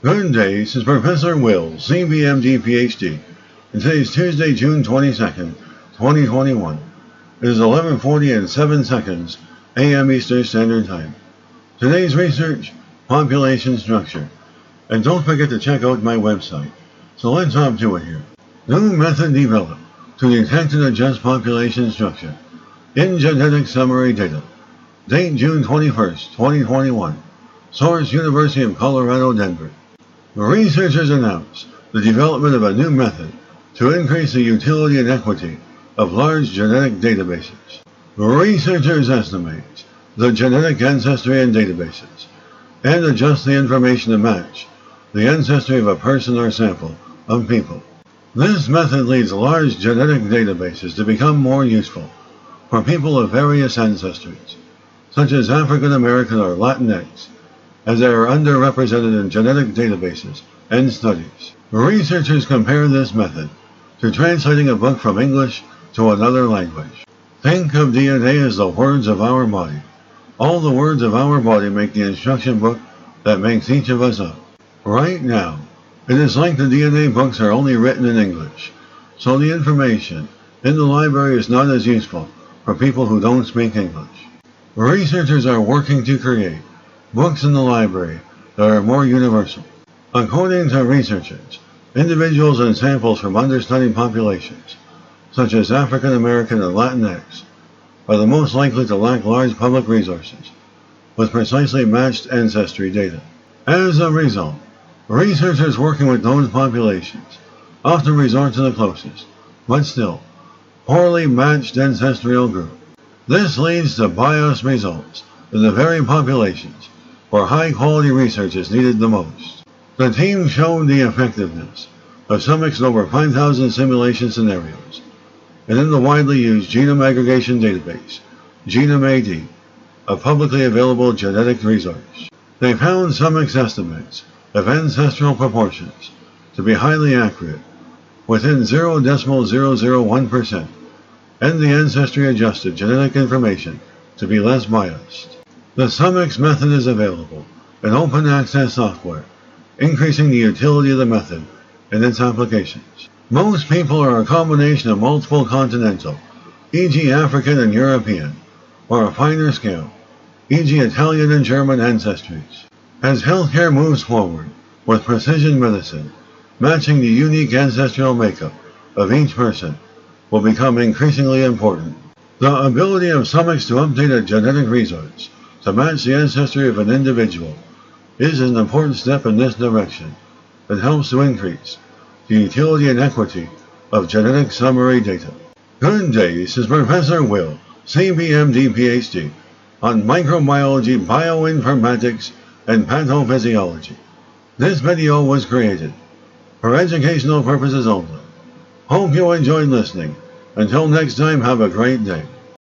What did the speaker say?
Good day, this is Professor Will, CBMD PhD, and today is Tuesday, June 22nd, 2021. It is 11:40 and 7 seconds a.m. Eastern Standard Time. Today's research, population structure. And don't forget to check out my website. So let's hop to it here. New method developed to detect and adjust population structure in genetic summary data. Date June 21st, 2021. Source University of Colorado, Denver. Researchers announced the development of a new method to increase the utility and equity of large genetic databases. Researchers estimate the genetic ancestry in databases and adjust the information to match the ancestry of a person or sample of people. This method leads large genetic databases to become more useful for people of various ancestries, such as African American or Latinx, as they are underrepresented in genetic databases and studies. Researchers compare this method to translating a book from English to another language. Think of DNA as the words of our body. All the words of our body make the instruction book that makes each of us up. Right now, it is like the DNA books are only written in English, so the information in the library is not as useful for people who don't speak English. Researchers are working to create books in the library that are more universal. According to researchers, individuals and samples from understudied populations, such as African American and Latinx, are the most likely to lack large public resources with precisely matched ancestry data. As a result, researchers working with those populations often resort to the closest, but still, poorly matched ancestral group. This leads to biased results in the very populations where high-quality research is needed the most. The team showed the effectiveness of Summix's over 5,000 simulation scenarios, and in the widely used genome aggregation database, GenomeAD, a publicly available genetic resource. They found Summix estimates of ancestral proportions to be highly accurate, within 0.001%, and the ancestry-adjusted genetic information to be less biased. The Summix method is available in open access software, increasing the utility of the method and its applications. Most people are a combination of multiple continental, e.g. African and European, or a finer scale, e.g. Italian and German ancestries. As healthcare moves forward with precision medicine, matching the unique ancestral makeup of each person will become increasingly important. The ability of Summix to update a genetic resource to match the ancestry of an individual is an important step in this direction that helps to increase the utility and equity of genetic summary data. Good day, this is Professor Will, CBMD PhD, on microbiology, bioinformatics, and pathophysiology. This video was created for educational purposes only. Hope you enjoyed listening. Until next time, have a great day.